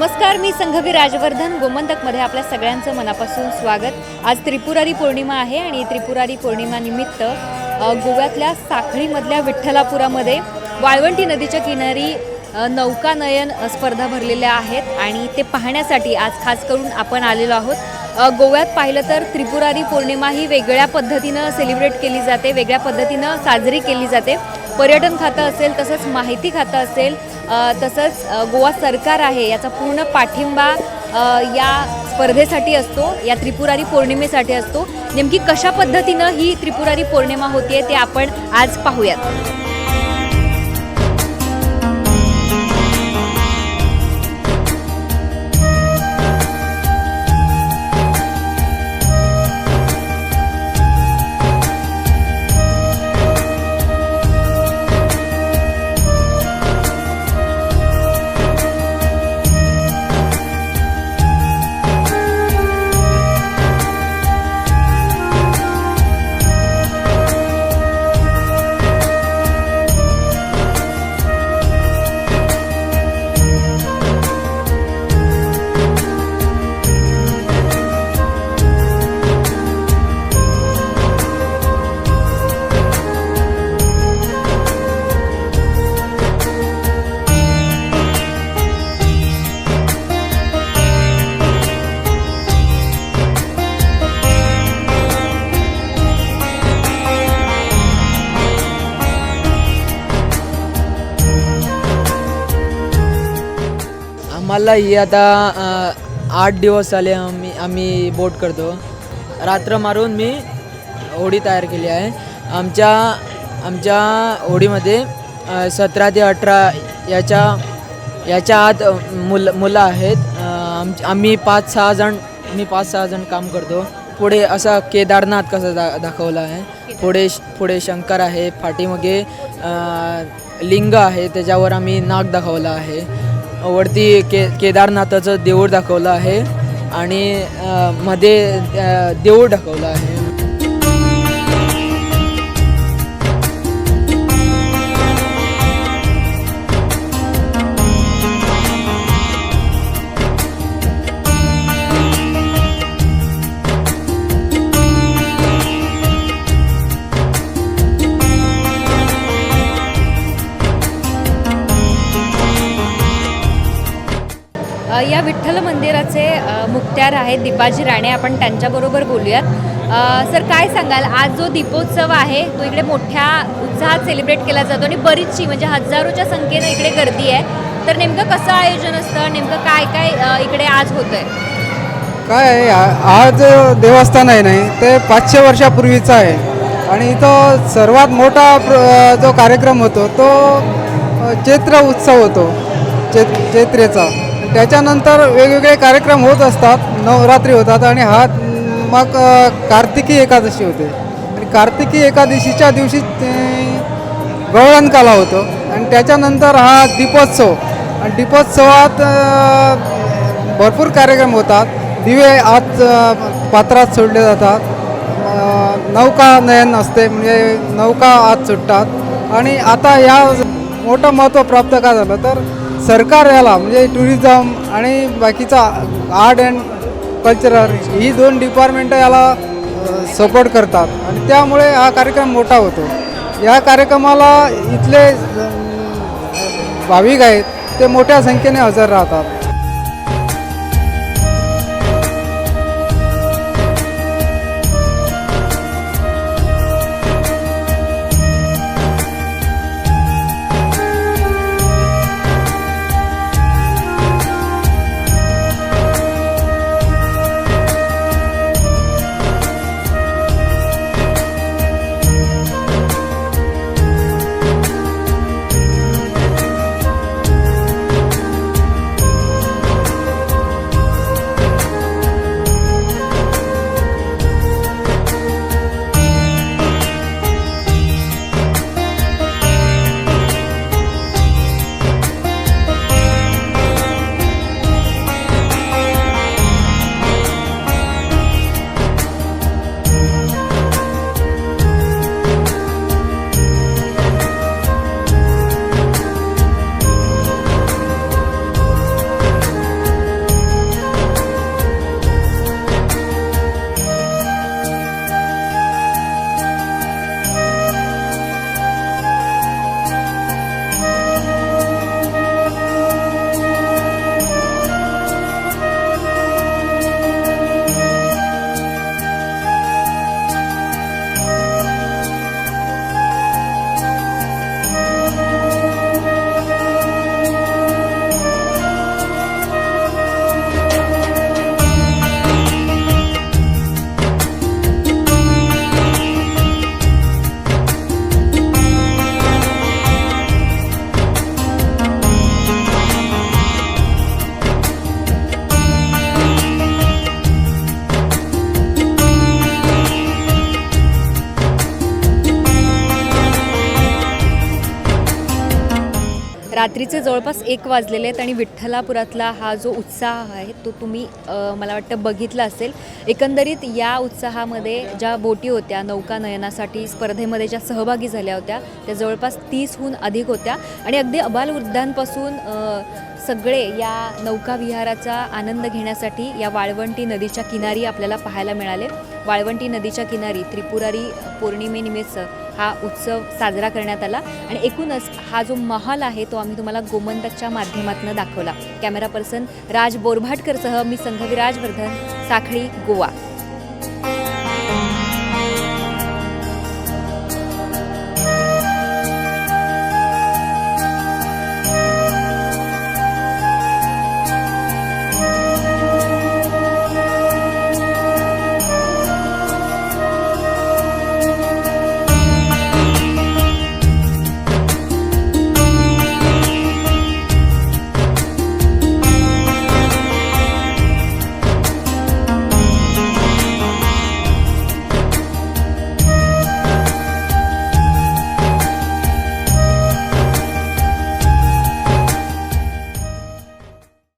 नमस्कार, मी संघवी राजवर्धन. गोमंतकमध्ये आपल्या सगळ्यांचं मनापासून स्वागत. आज त्रिपुरारी पौर्णिमा आहे आणि त्रिपुरारी पौर्णिमा निमित्त गोव्यातल्या साखळीमधल्या विठ्ठलापुरामध्ये वाळवंटी नदीच्या किनारी नौकानयन स्पर्धा भरलेल्या आहेत आणि ते पाहण्यासाठी आज खास करून आपण आलेलो आहोत. गोव्यात पाहिलं तर त्रिपुरारी पौर्णिमा ही वेगळ्या पद्धतीनं सेलिब्रेट केली जाते, वेगळ्या पद्धतीनं साजरी केली जाते. पर्यटन खातं असेल, तसंच माहिती खातं असेल, तसंच गोवा सरकार आहे याचा पूर्ण पाठिंबा या स्पर्धेसाठी असतो, या त्रिपुरारी पौर्णिमेसाठी असतो. नेमकी कशा पद्धतीनं ही त्रिपुरारी पौर्णिमा होते ते आपण आज पाहूयात. आम्हाला ही आता 8 दिवस झाले आम्ही बोट करतो. रात्र मारून मी होडी तयार केली आहे. आमच्या होडीमध्ये 17 ते 18 याच्या आत मुलं आहेत. आम्ही 5-6 जण काम करतो. पुढे असा केदारनाथ कसं दाखवलं आहे. पुढे शंकर आहे, पाठीमागे लिंग आहे, त्याच्यावर आम्ही नाग दाखवला आहे. वरती केदारनाथाचं देऊळ दाखवलं आहे आणि मध्ये देऊळ दाखवलं आहे. या विठ्ठल मंदिराचे मुक्त्यार आहेत दीपाजी राणे. आपण त्यांच्याबरोबर बोलूयात. सर, काय सांगाल, आज जो दीपोत्सव आहे तो इकडे मोठ्या उत्साहात सेलिब्रेट केला जातो आणि बरीचशी म्हणजे हजारोच्या संख्येनं इकडे गर्दी आहे. तर नेमकं कसं आयोजन असतं, नेमकं काय काय इकडे आज होतंय? काय आहे, आज देवस्थान आहे नाही ते 500 वर्षापूर्वीचा आहे आणि इथं सर्वात मोठा जो कार्यक्रम होतो तो चैत्र उत्सव होतो, चैत्रेचा. त्याच्यानंतर वेगवेगळे कार्यक्रम होत असतात, नवरात्री होतात आणि मग कार्तिकी एकादशी होते आणि कार्तिकी एकादशीच्या दिवशी गौळणकाला होतो आणि त्याच्यानंतर हा दीपोत्सव. आणि दीपोत्सवात भरपूर कार्यक्रम होतात. दिवे आत पात्रात सोडले जातात, नौकानयन असते म्हणजे नौका आत सुटतात. आणि आता या मोठं महत्त्व प्राप्त का झालं तर सरकार याला म्हणजे टुरिझम आणि बाकीचा art and cultural he 2 department याला सपोर्ट करतात आणि त्यामुळे हा कार्यक्रम मोठा होतो. या कार्यक्रमाला इथले भाविक आहेत ते मोठ्या संख्येने हजर राहतात. रात्रीचे जवळपास 1 वाजलेले आहेत आणि विठ्ठलापुरातला हा जो उत्साह आहे तो तुम्ही मला वाटतं बघितला असेल. एकंदरीत या उत्साहामध्ये ज्या बोटी होत्या नौकानयनासाठी स्पर्धेमध्ये ज्या सहभागी झाल्या होत्या त्या जवळपास 30हून अधिक होत्या आणि अगदी अबालवृद्धांपासून सगळे या नौका विहाराचा आनंद घेण्यासाठी या वाळवंटी नदीच्या किनारी आपल्याला पाहायला मिळाले. वाळवंटी नदीच्या किनारी त्रिपुरारी पौर्णिमेनिमित्त हा उत्सव साजरा करण्यात आला आणि एकूणच हा जो महल आहे तो आम्ही तुम्हाला गोमंतकच्या माध्यमातून दाखवला. कॅमेरा पर्सन राज बोरभाटकरसह मी संघवी राजवर्धन, साखळी, गोवा.